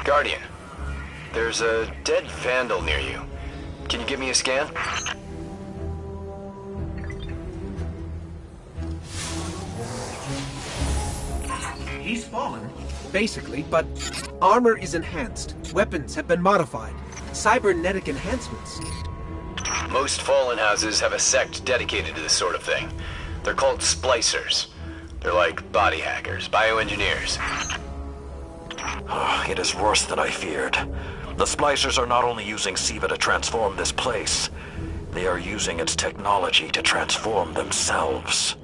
Guardian, there's a dead vandal near you. Can you give me a scan? He's fallen, basically, but armor is enhanced. Weapons have been modified. Cybernetic enhancements. Most fallen houses have a sect dedicated to this sort of thing. They're called splicers. They're like body hackers, bioengineers. It is worse than I feared. The splicers are not only using SIVA to transform this place, they are using its technology to transform themselves.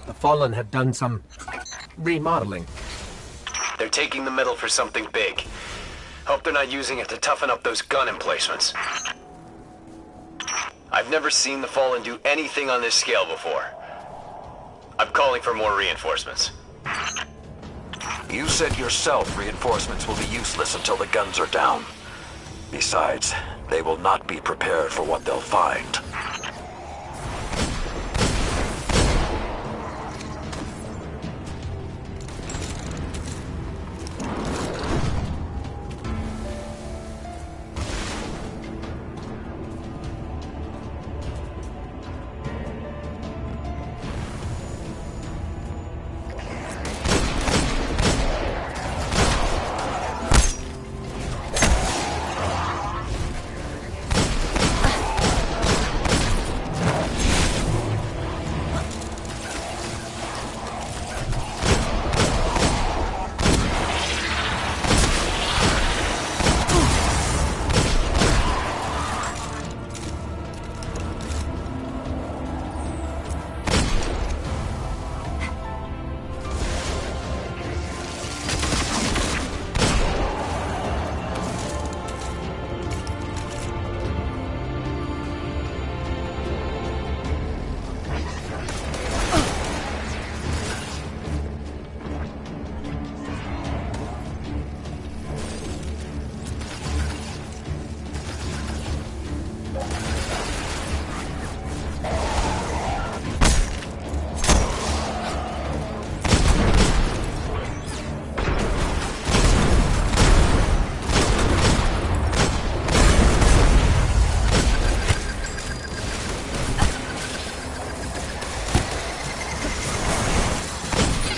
The Fallen have done some remodeling. They're taking the metal for something big. Hope they're not using it to toughen up those gun emplacements. I've never seen the Fallen do anything on this scale before. I'm calling for more reinforcements. You said yourself reinforcements will be useless until the guns are down. Besides, they will not be prepared for what they'll find.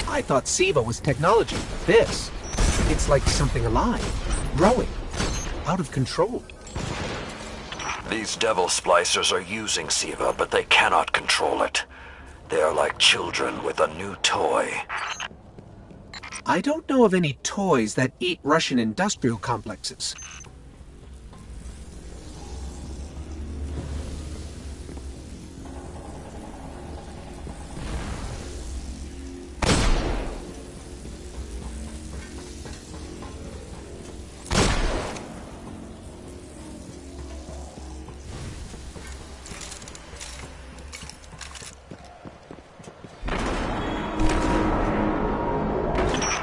I thought SIVA was technology. This, it's like something alive, growing, out of control. These devil splicers are using SIVA, but they cannot control it. They are like children with a new toy. I don't know of any toys that eat Russian industrial complexes.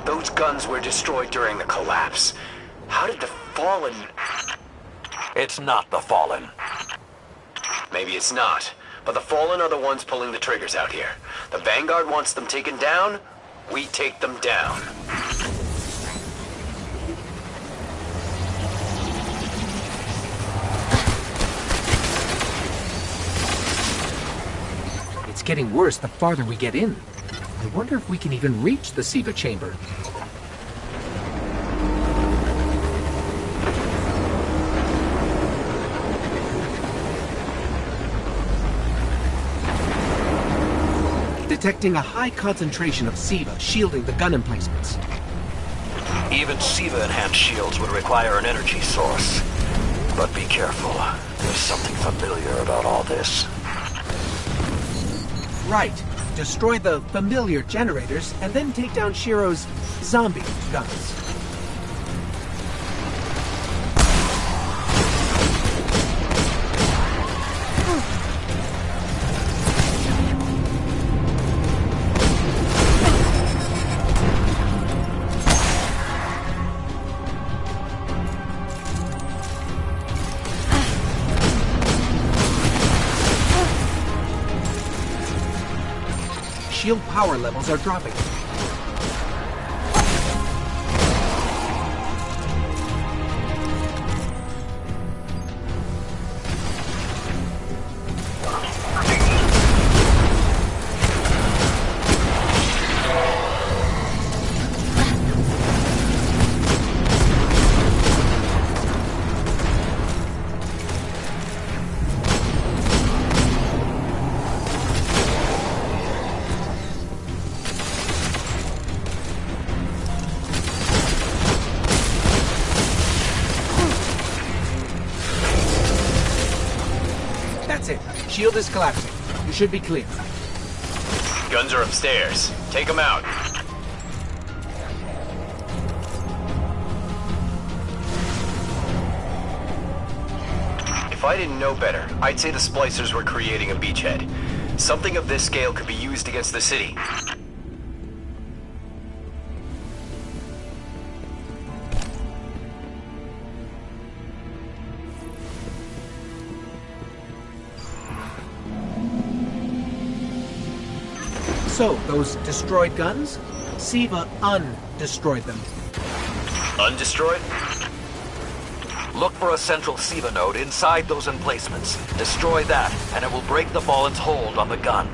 Those guns were destroyed during the collapse. How did the Fallen... It's not the Fallen. Maybe it's not, but the Fallen are the ones pulling the triggers out here. The Vanguard wants them taken down, we take them down. It's getting worse the farther we get in. I wonder if we can even reach the SIVA chamber. Detecting a high concentration of SIVA shielding the gun emplacements. Even SIVA-enhanced shields would require an energy source. But be careful. There's something familiar about all this. Right. Destroy the familiar generators, and then take down Shiro's zombie guns. shield power levels are dropping. Shield is collapsing. You should be clear. Guns are upstairs. Take them out. If I didn't know better, I'd say the splicers were creating a beachhead. Something of this scale could be used against the city. So, those destroyed guns? Siva undestroyed them. Undestroyed? Look for a central Siva node inside those emplacements. Destroy that, and it will break the Fallen's hold on the gun.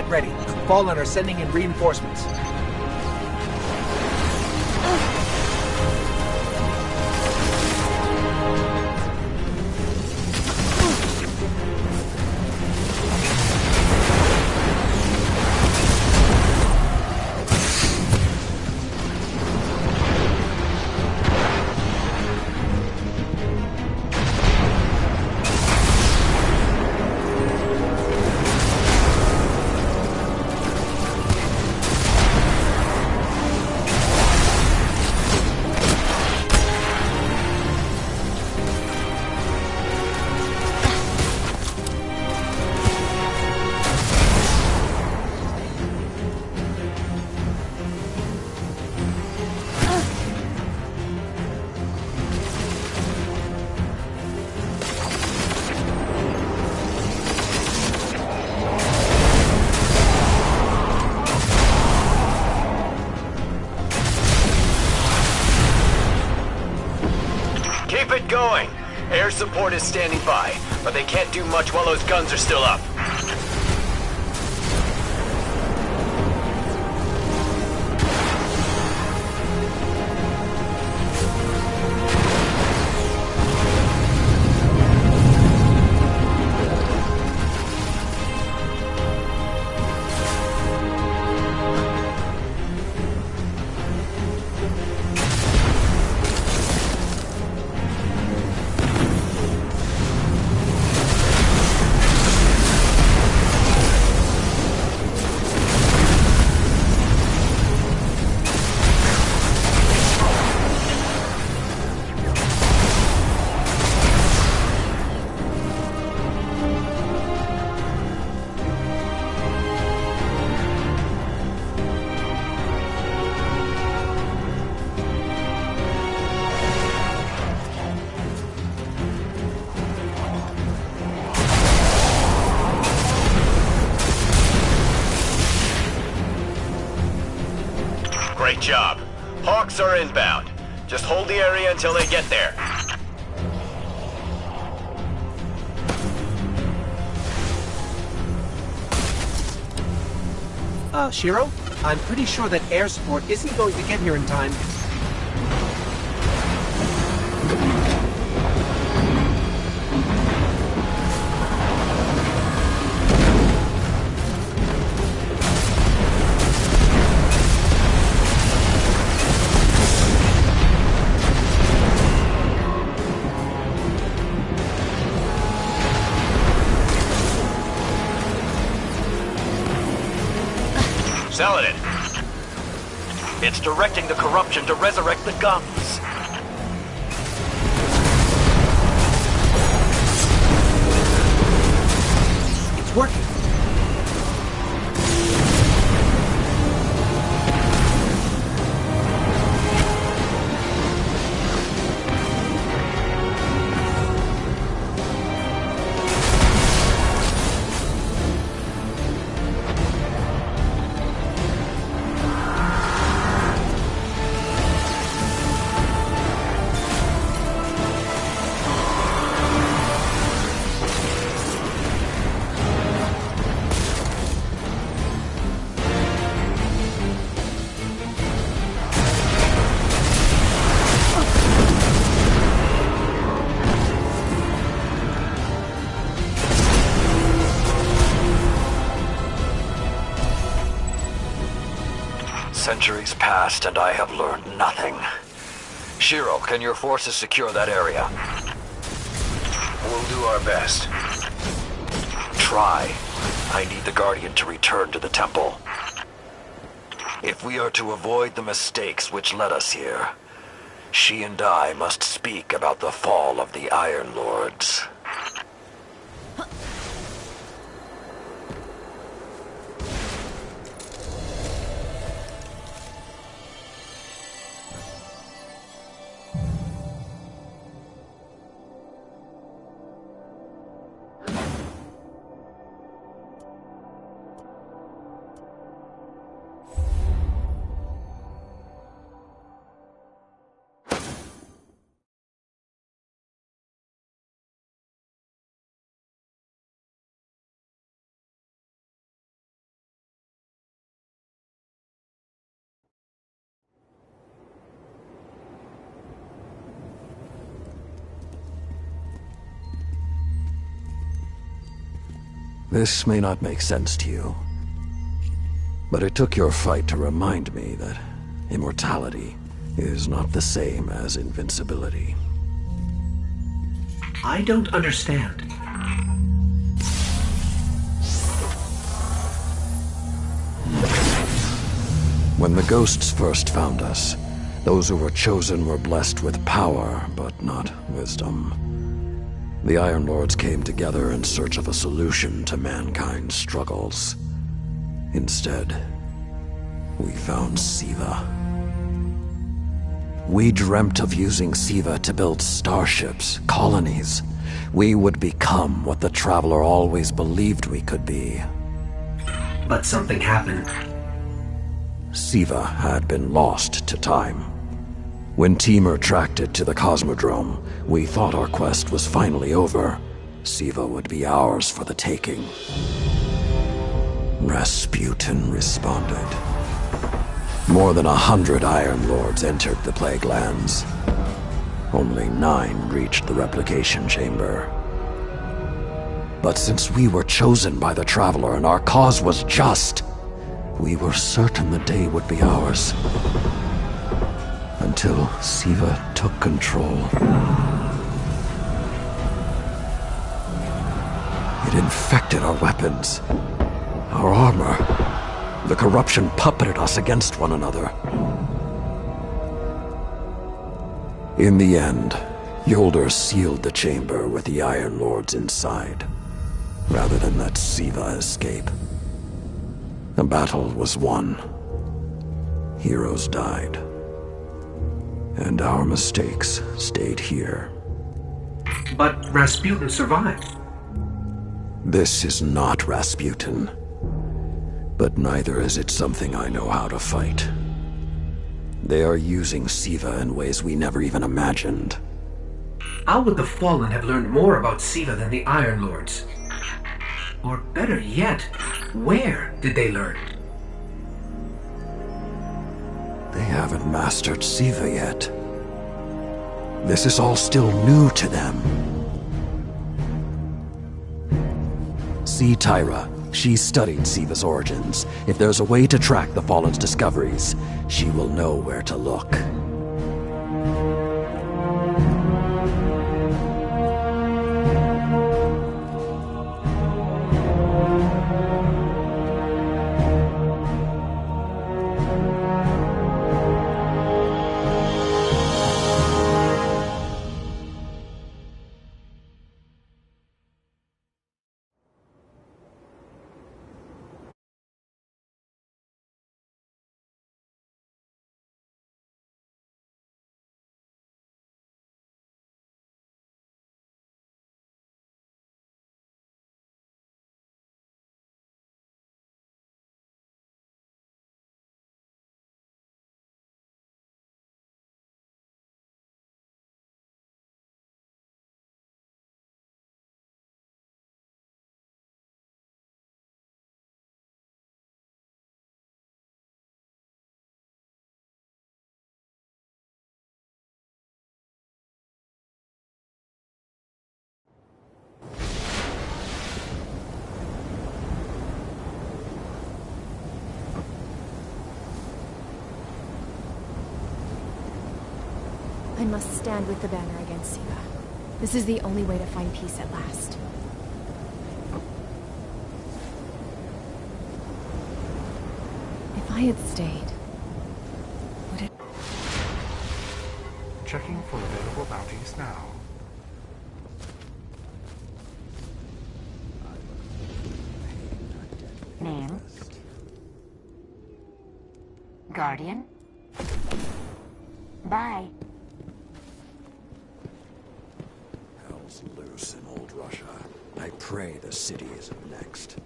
Ready. Fallen are sending in reinforcements. Keep it going. Air support is standing by, but they can't do much while those guns are still up. Great job. Hawks are inbound. Just hold the area until they get there. Shiro? I'm pretty sure that air support isn't going to get here in time. It's directing the corruption to resurrect the guns. It's working. Centuries passed and I have learned nothing. Shiro, can your forces secure that area? We'll do our best. Try. I need the Guardian to return to the temple. If we are to avoid the mistakes which led us here, she and I must speak about the fall of the Iron Lords. This may not make sense to you, but it took your fight to remind me that immortality is not the same as invincibility. I don't understand. When the ghosts first found us, those who were chosen were blessed with power, but not wisdom. The Iron Lords came together in search of a solution to mankind's struggles. Instead, we found Siva. We dreamt of using Siva to build starships, colonies. We would become what the Traveler always believed we could be. But something happened. Siva had been lost to time. When Timur tracked it to the Cosmodrome, we thought our quest was finally over. Siva would be ours for the taking. Rasputin responded. More than 100 Iron Lords entered the Plague Lands. Only 9 reached the replication chamber. But since we were chosen by the Traveler and our cause was just, we were certain the day would be ours. Until Siva took control. It infected our weapons, our armor. The corruption puppeted us against one another. In the end, Yolder sealed the chamber with the Iron Lords inside, rather than let Siva escape. The battle was won. Heroes died. And our mistakes stayed here. But Rasputin survived. This is not Rasputin. But neither is it something I know how to fight. They are using Siva in ways we never even imagined. How would the Fallen have learned more about Siva than the Iron Lords? Or better yet, where did they learn? They haven't mastered Siva yet. This is all still new to them. See Tyra. She studied Siva's origins. If there's a way to track the Fallen's discoveries, she will know where to look. I must stand with the banner against Siva. This is the only way to find peace at last. If I had stayed, would it... Checking for available bounties now. Name? Guardian? Bye. Hell's loose in old Russia. I pray the city isn't next.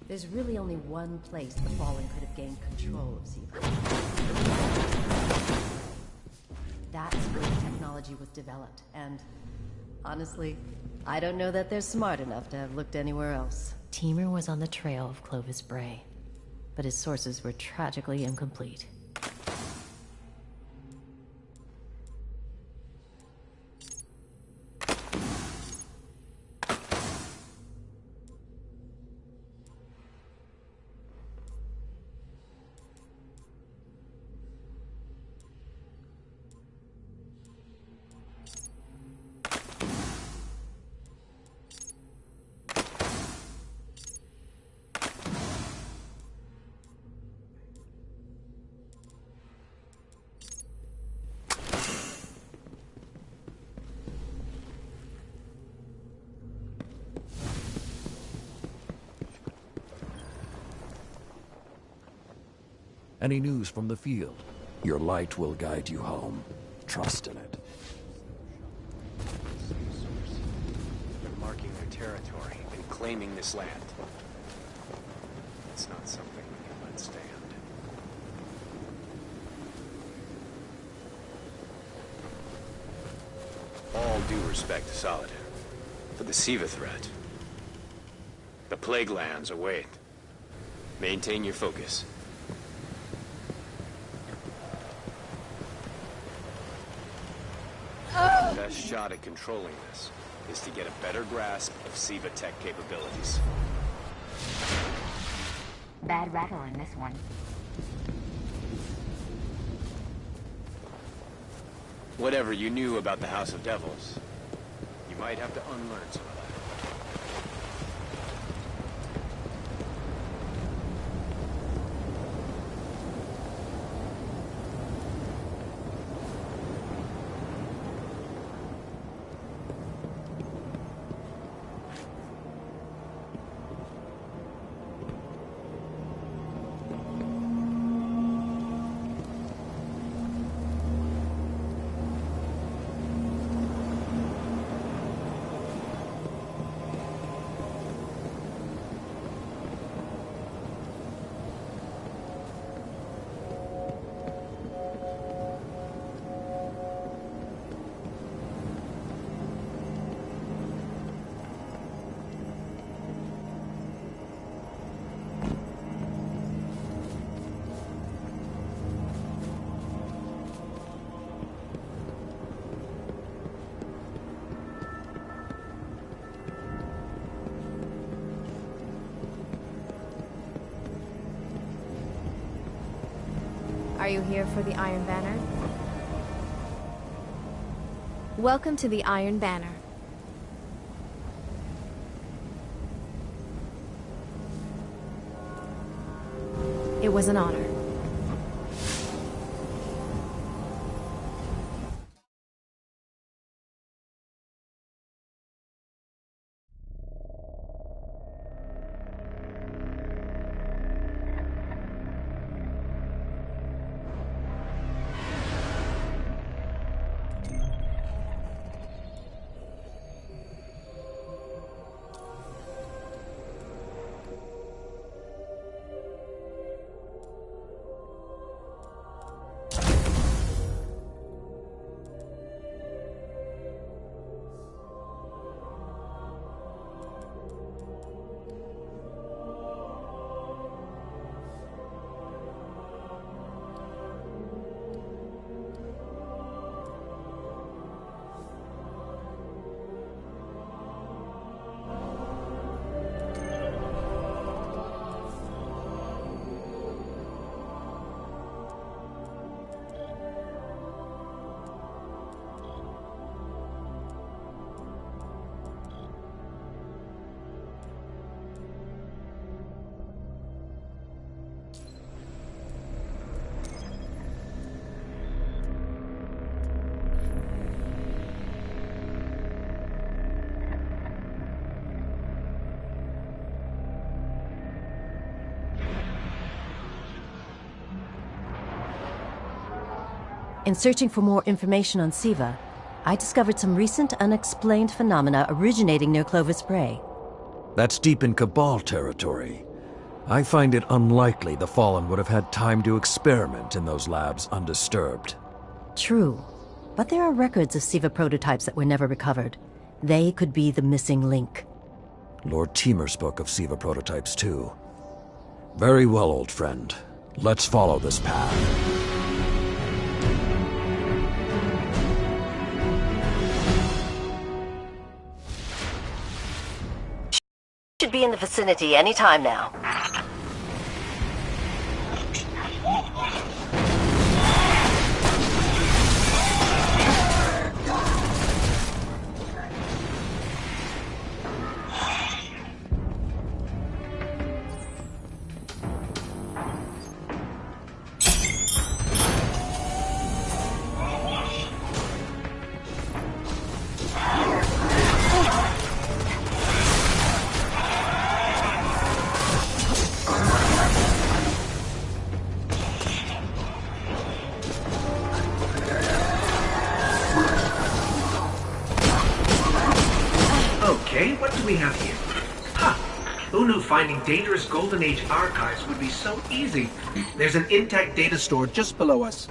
There's really only one place the Fallen could have gained control of Siva. That's where the technology was developed, and honestly, I don't know that they're smart enough to have looked anywhere else. Timur was on the trail of Clovis Bray, but his sources were tragically incomplete. Any news from the field? Your light will guide you home. Trust in it. They're marking their territory and claiming this land. It's not something we can let stand. All due respect to Saladin, for the Siva threat. The Plague Lands await. Maintain your focus. The best shot at controlling this is to get a better grasp of Siva tech capabilities. Bad rattle in this one. Whatever you knew about the House of Devils, you might have to unlearn some of that. Are you here for the Iron Banner? Welcome to the Iron Banner. It was an honor. In searching for more information on Siva, I discovered some recent unexplained phenomena originating near Clovis Bray. That's deep in Cabal territory. I find it unlikely the Fallen would have had time to experiment in those labs undisturbed. True, but there are records of Siva prototypes that were never recovered. They could be the missing link. Lord Teemer spoke of Siva prototypes too. Very well, old friend. Let's follow this path. Should be in the vicinity any time now. Okay, what do we have here? Ha! Who knew finding dangerous Golden Age archives would be so easy? There's an intact data store just below us.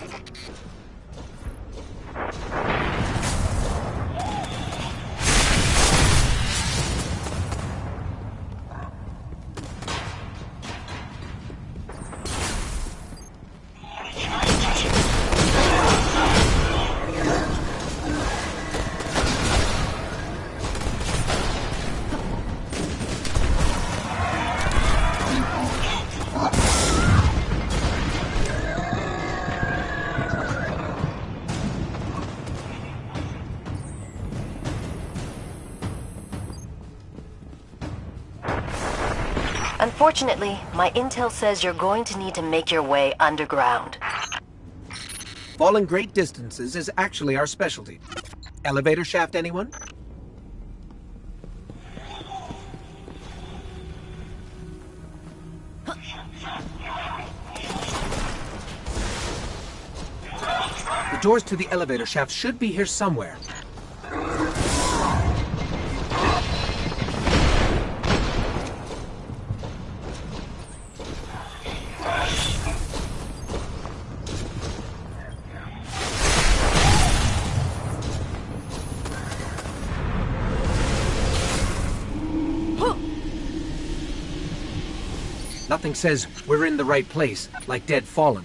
Unfortunately, my intel says you're going to need to make your way underground. Falling great distances is actually our specialty. Elevator shaft, anyone? The doors to the elevator shaft should be here somewhere. Nothing says we're in the right place, like Dead Fallen.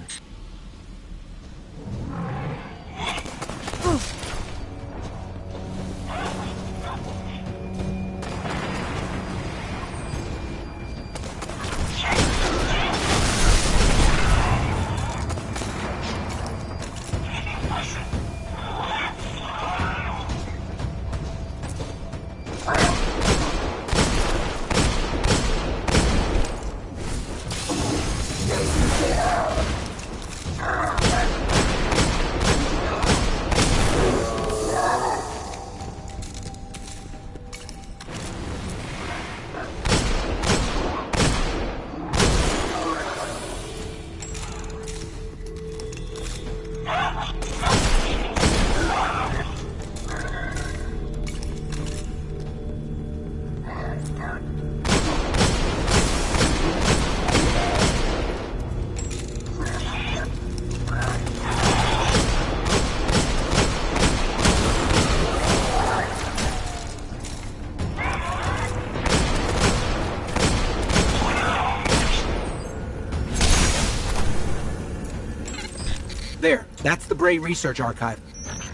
There, that's the Bray Research Archive.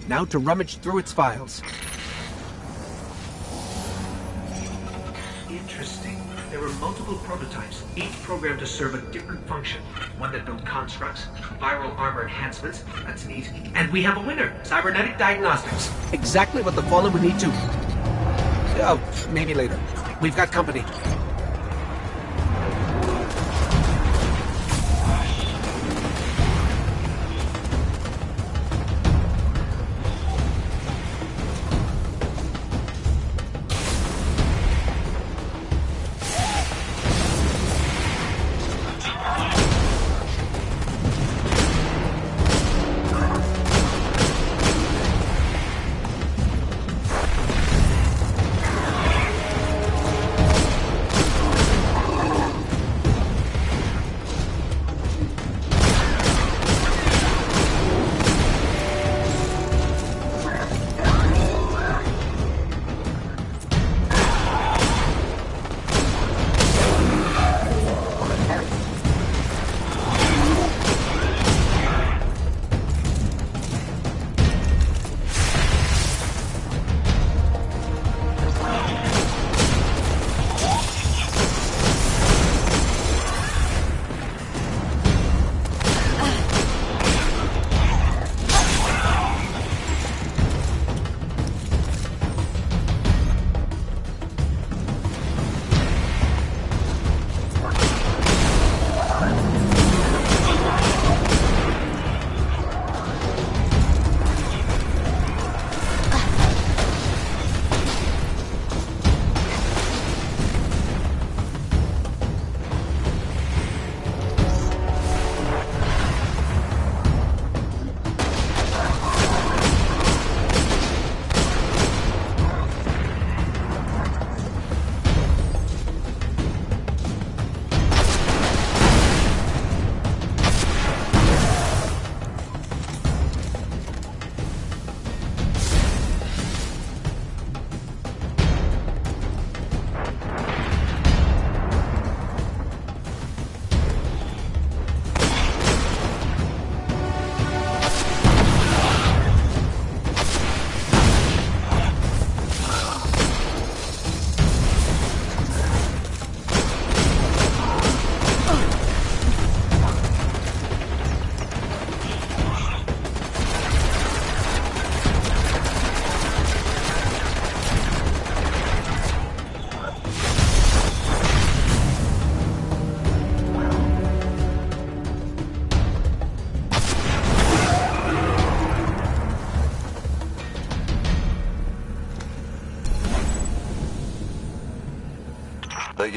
Now to rummage through its files. Interesting. There were multiple prototypes, each programmed to serve a different function. One that built constructs, viral armor enhancements, that's neat. And we have a winner, cybernetic diagnostics. Exactly what the Fallen would need to... Oh, maybe later. We've got company.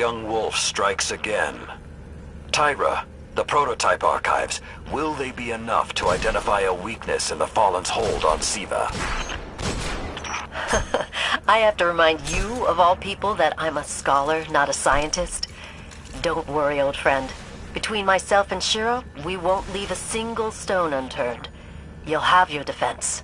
young wolf strikes again. Tyra, the prototype archives, will they be enough to identify a weakness in the Fallen's hold on Siva? I have to remind you, of all people, that I'm a scholar, not a scientist. Don't worry, old friend. Between myself and Shiro, we won't leave a single stone unturned. You'll have your defense.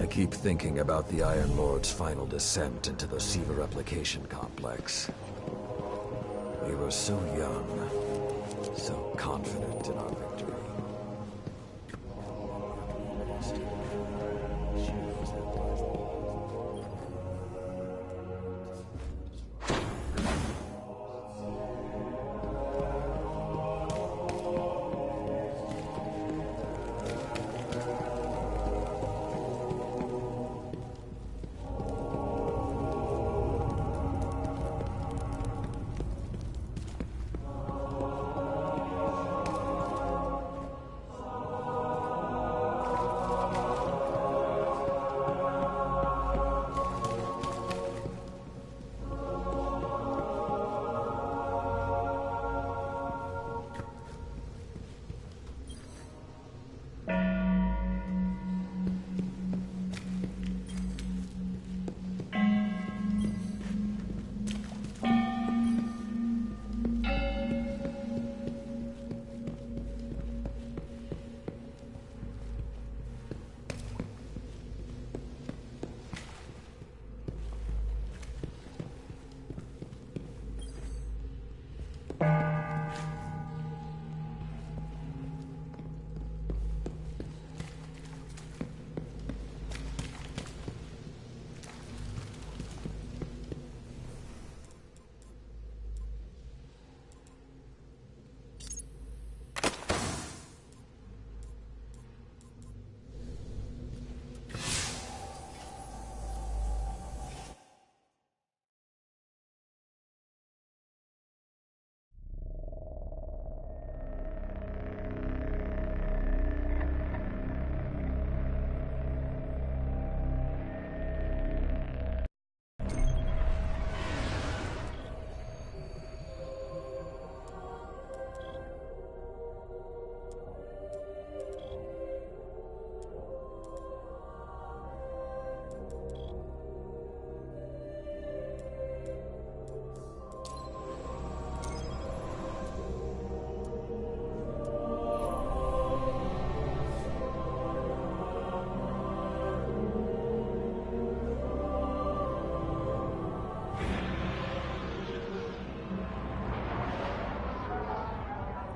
I keep thinking about the Iron Lord's final descent into the Siva replication complex. We were so young, so confident in our victory.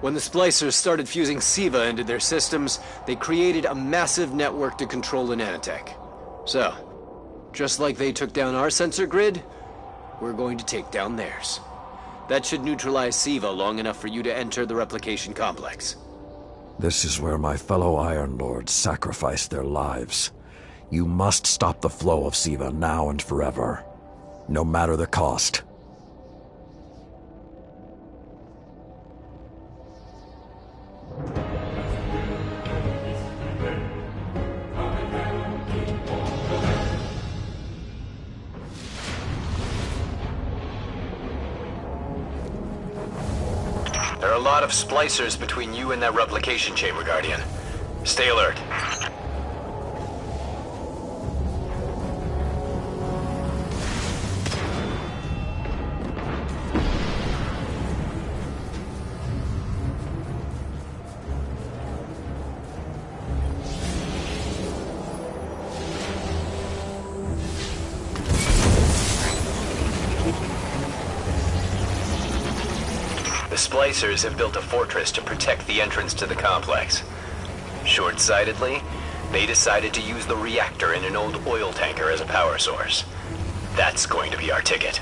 When the splicers started fusing SIVA into their systems, they created a massive network to control the nanotech. So, just like they took down our sensor grid, we're going to take down theirs. That should neutralize SIVA long enough for you to enter the replication complex. This is where my fellow Iron Lords sacrificed their lives. You must stop the flow of SIVA now and forever, no matter the cost. There are a lot of splicers between you and that replication chamber, Guardian. Stay alert. The splicers have built a fortress to protect the entrance to the complex. Short-sightedly, they decided to use the reactor in an old oil tanker as a power source. That's going to be our ticket.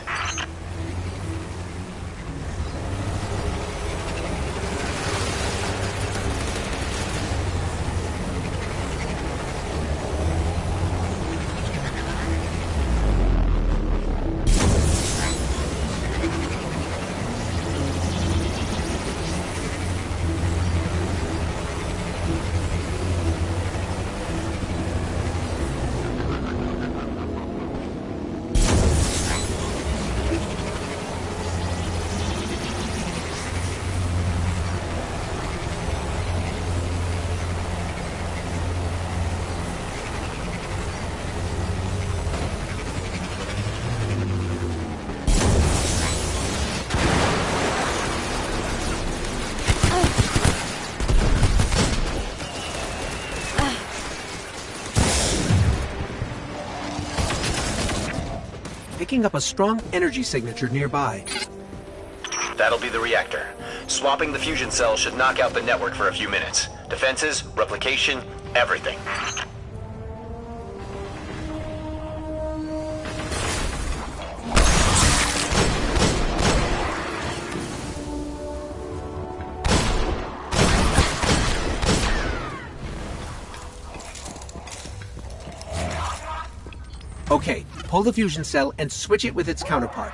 Picking up a strong energy signature nearby. That'll be the reactor. Swapping the fusion cell should knock out the network for a few minutes. Defenses, replication, everything. Okay, pull the fusion cell and switch it with its counterpart.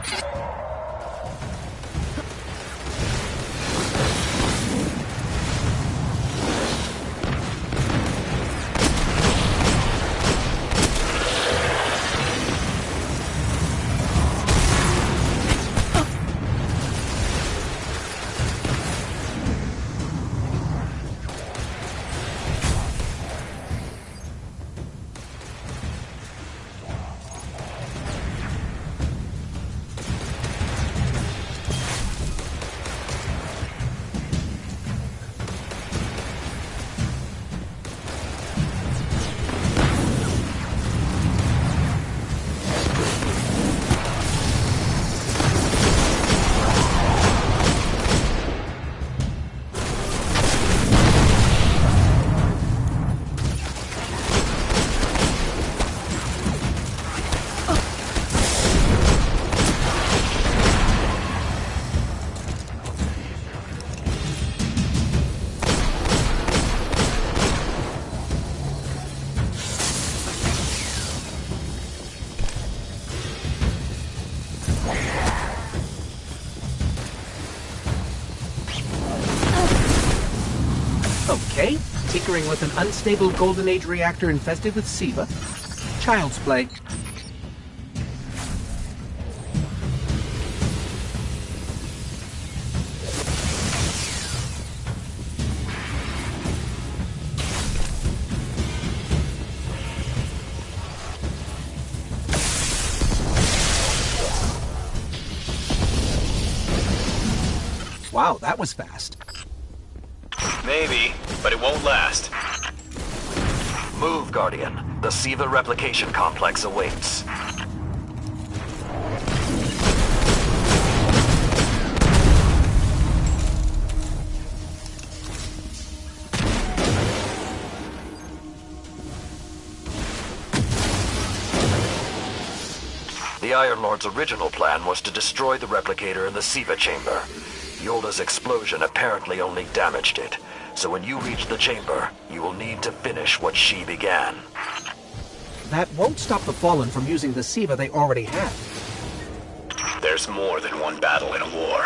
Okay, tinkering with an unstable Golden Age reactor infested with SIVA. Child's play. Wow, that was fast. Maybe, but it won't last. Move, Guardian. The SIVA replication complex awaits. The Iron Lord's original plan was to destroy the replicator in the Siva chamber. Yolda's explosion apparently only damaged it, so when you reach the chamber, you will need to finish what she began. That won't stop the Fallen from using the Siva they already have. There's more than one battle in a war.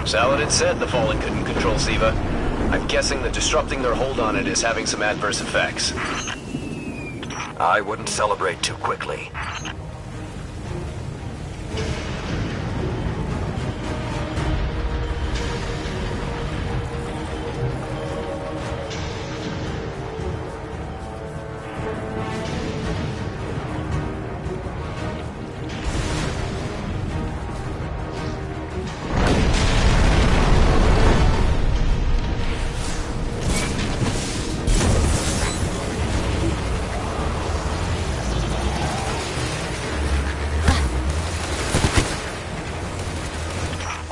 Saladin said the Fallen couldn't control Siva. I'm guessing that disrupting their hold on it is having some adverse effects. I wouldn't celebrate too quickly.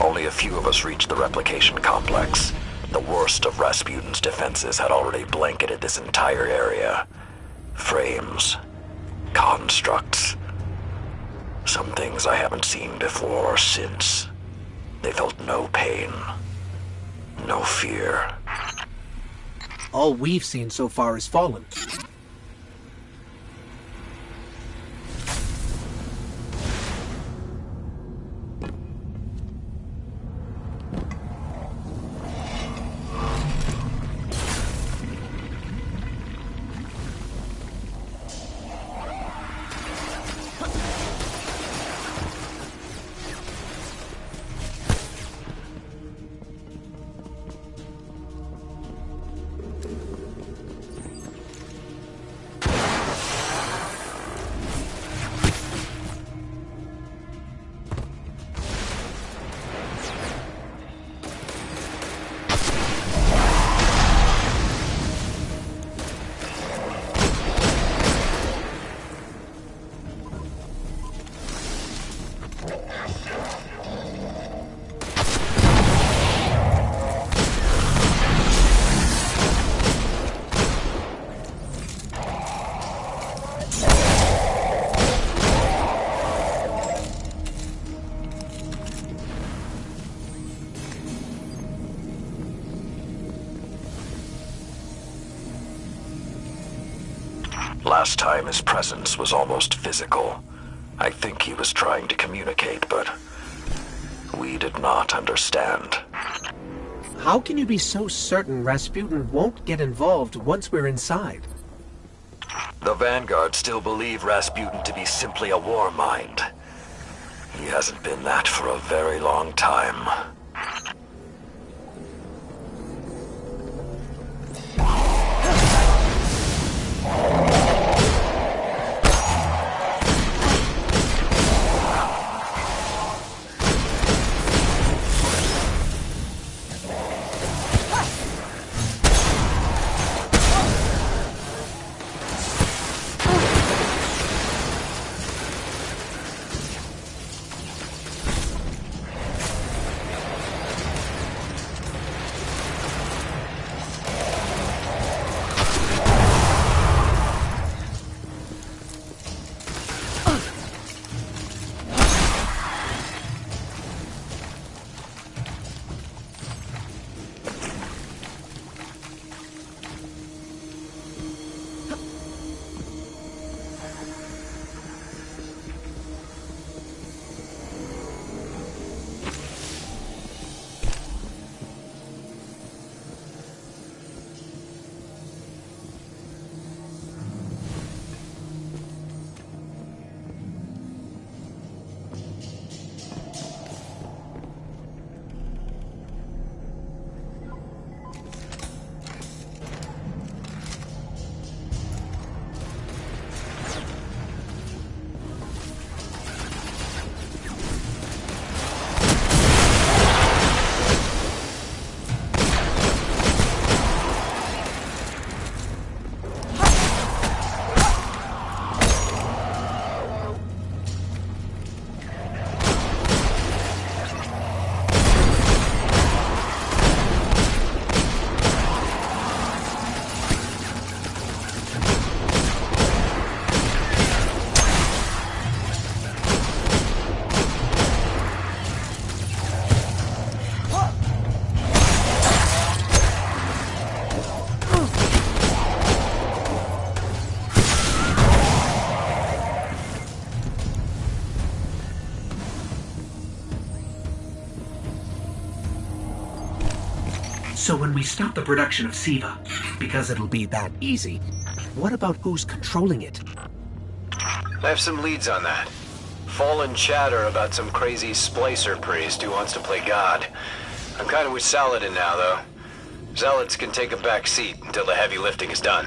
Only a few of us reached the replication complex. The worst of Rasputin's defenses had already blanketed this entire area. Frames. Constructs. Some things I haven't seen before or since. They felt no pain. No fear. All we've seen so far is Fallen. Last time his presence was almost physical. I think he was trying to communicate, but we did not understand. How can you be so certain Rasputin won't get involved once we're inside? The Vanguard still believe Rasputin to be simply a war mind. He hasn't been that for a very long time. So when we stop the production of SIVA, because it'll be that easy, what about who's controlling it? I have some leads on that. Fallen chatter about some crazy splicer priest who wants to play God. I'm kind of with Saladin now, though. Zealots can take a back seat until the heavy lifting is done.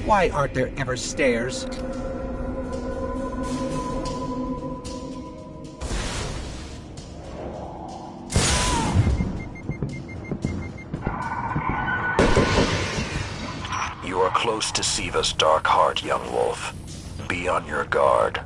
Why aren't there ever stairs? You are close to Siva's dark heart, young wolf. Be on your guard.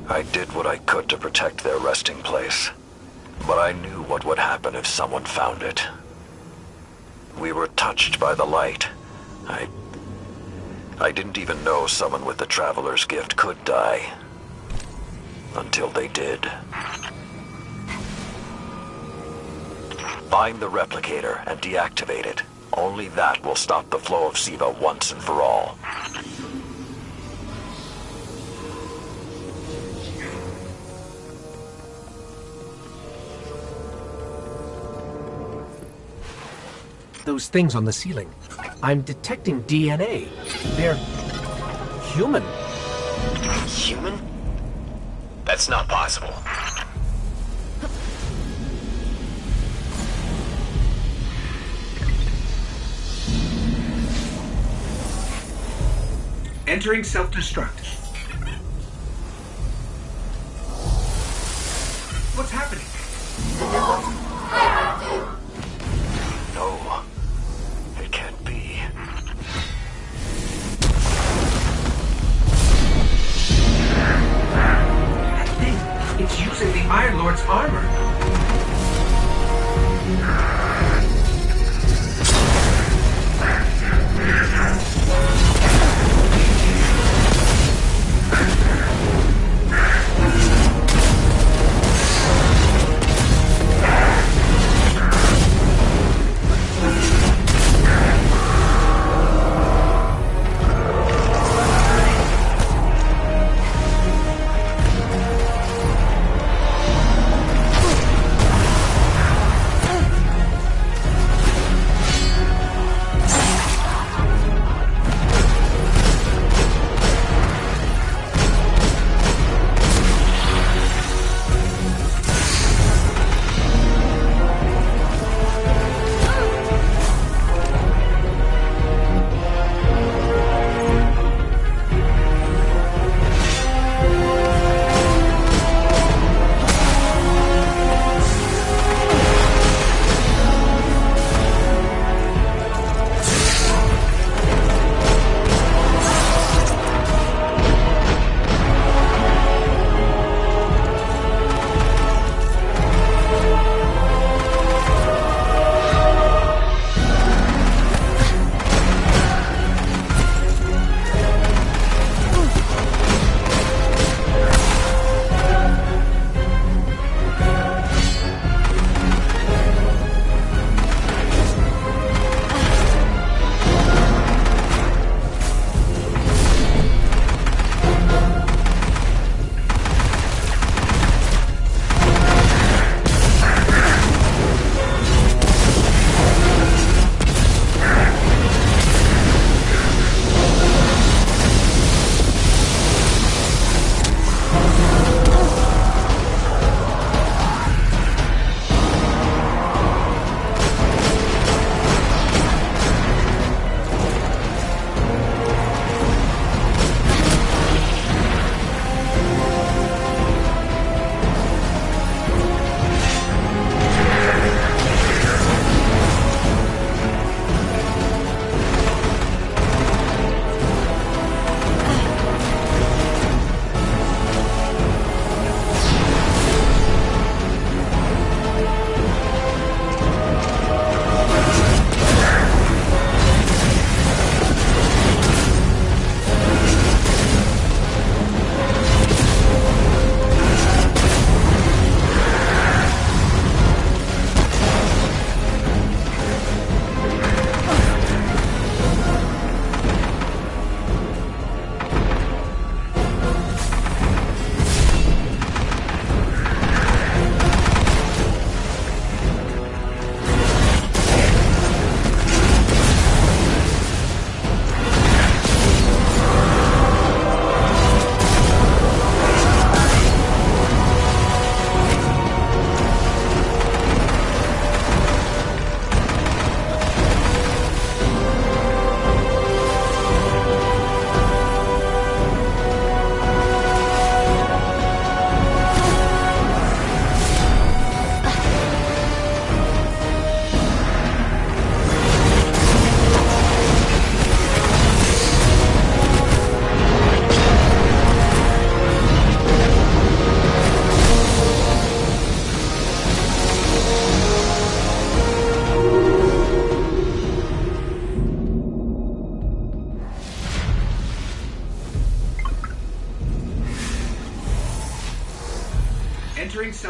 I did what I could to protect their resting place, but I knew what would happen if someone found it. We were touched by the light. I didn't even know someone with the Traveler's Gift could die. Until they did. Find the replicator and deactivate it. Only that will stop the flow of SIVA once and for all. Those things on the ceiling. I'm detecting DNA. They're human. Human? That's not possible. Entering self-destruct. What's happening? No, it can't be. That thing, it's using the Iron Lord's armor.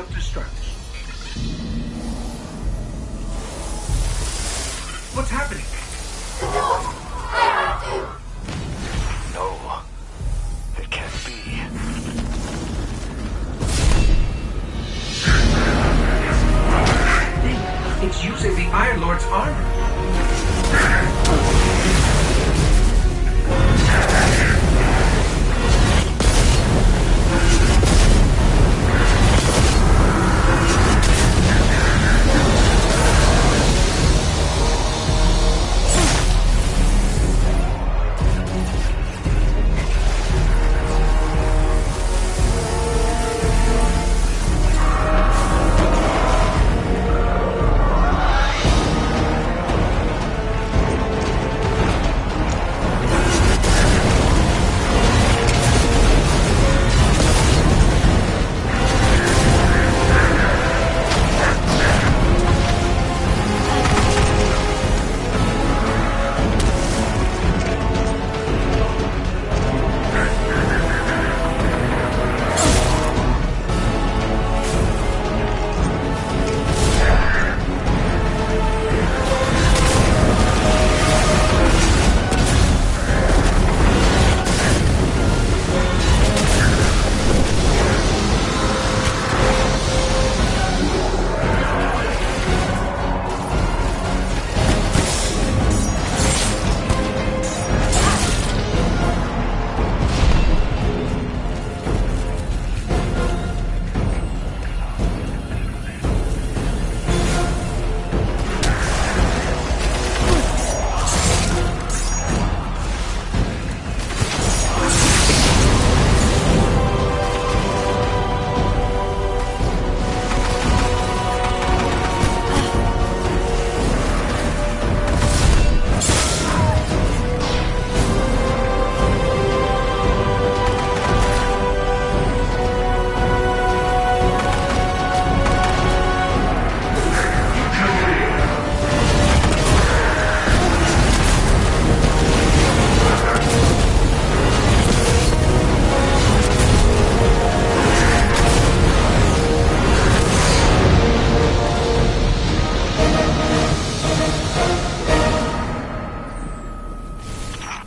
self-destruct. What's happening? No, it can't be. It's using the Iron Lord's armor.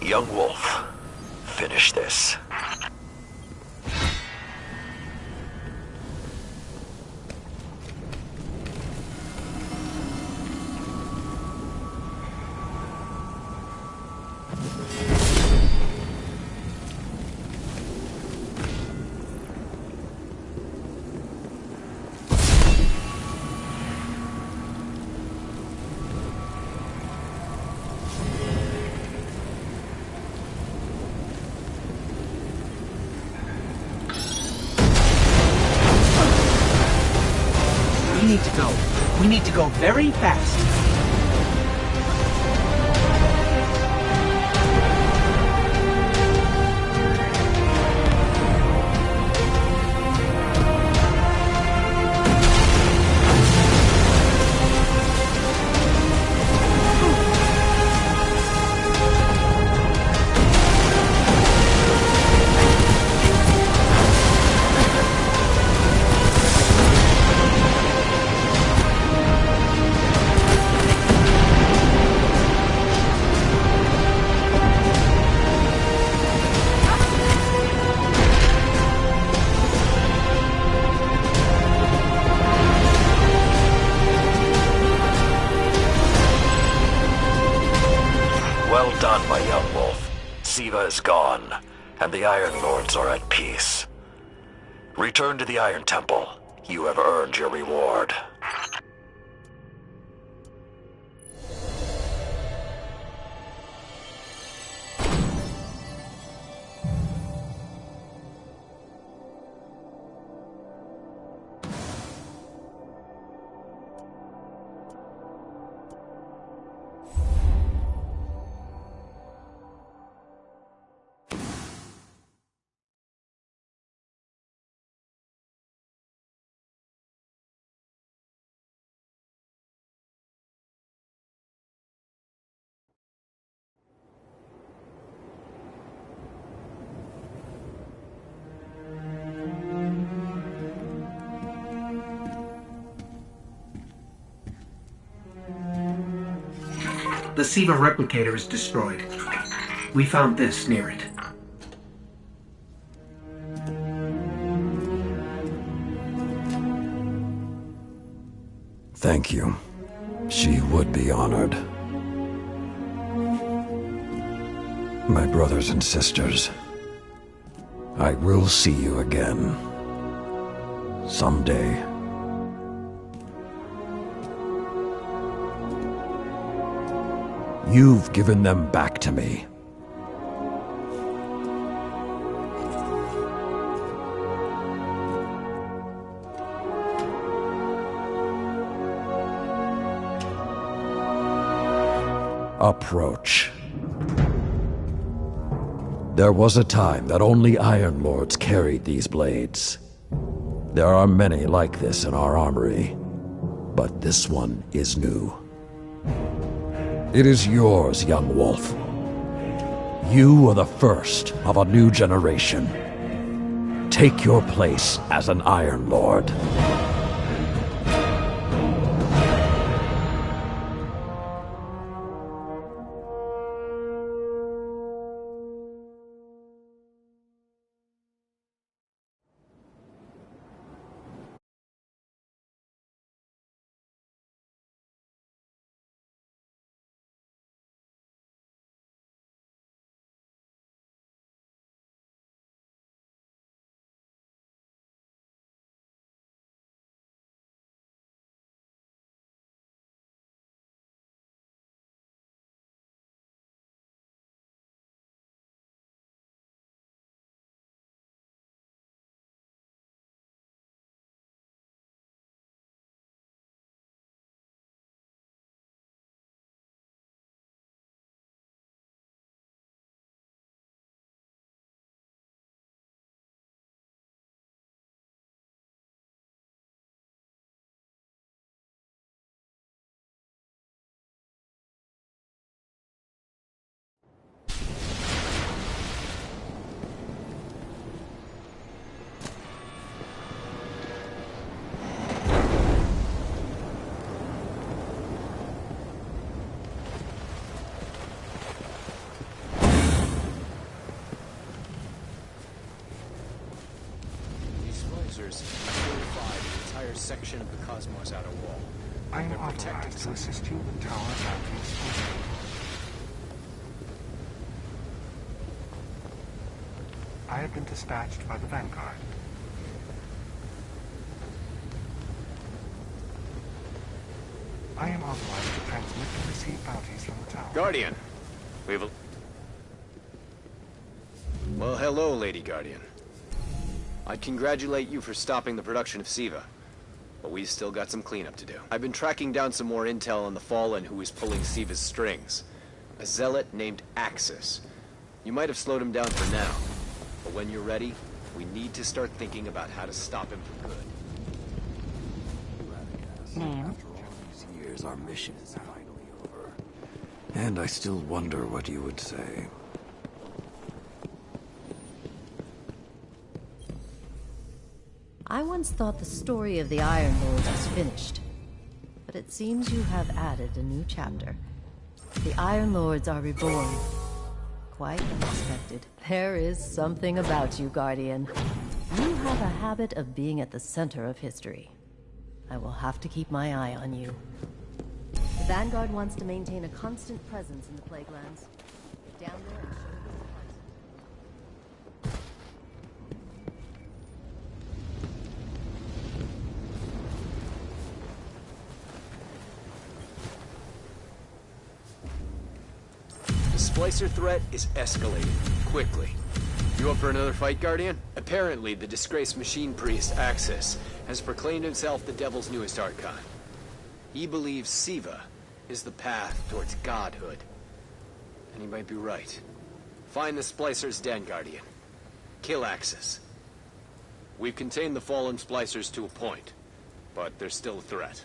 Young Wolf, finish this. We need to go very fast. Well done, my young wolf. Siva is gone, and the Iron Lords are at peace. Return to the Iron Temple. You have earned your reward. The SIVA replicator is destroyed. We found this near it. Thank you. She would be honored. My brothers and sisters, I will see you again. Someday. You've given them back to me. Approach. There was a time that only Iron Lords carried these blades. There are many like this in our armory, but this one is new. It is yours, young wolf. You are the first of a new generation. Take your place as an Iron Lord. Purify the entire section of the Cosmos outer wall. I am authorized to assist you with Tower Bounty's. I have been dispatched by the Vanguard. I am authorized to transmit and receive bounties from the tower. Guardian, we've a... Well, hello, Lady Guardian. I'd congratulate you for stopping the production of SIVA, but we've still got some cleanup to do. I've been tracking down some more intel on the Fallen who is pulling SIVA's strings. A zealot named Axis. You might have slowed him down for now, but when you're ready, we need to start thinking about how to stop him for good. Name? After all these years, our mission is finally over. And I still wonder what you would say. I once thought the story of the Iron Lords was finished, but it seems you have added a new chapter. The Iron Lords are reborn. Quite unexpected. There is something about you, Guardian. You have a habit of being at the center of history. I will have to keep my eye on you. The Vanguard wants to maintain a constant presence in the Plaguelands. Down there... The Splicer threat is escalating, quickly. You up for another fight, Guardian? Apparently, the disgraced machine priest, Axis, has proclaimed himself the Devil's newest archon. He believes SIVA is the path towards godhood. And he might be right. Find the Splicer's den, Guardian. Kill Axis. We've contained the fallen Splicers to a point, but they're still a threat.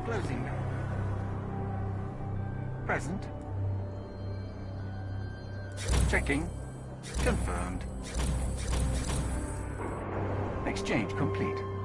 Closing. Present. Checking. Confirmed. Exchange complete.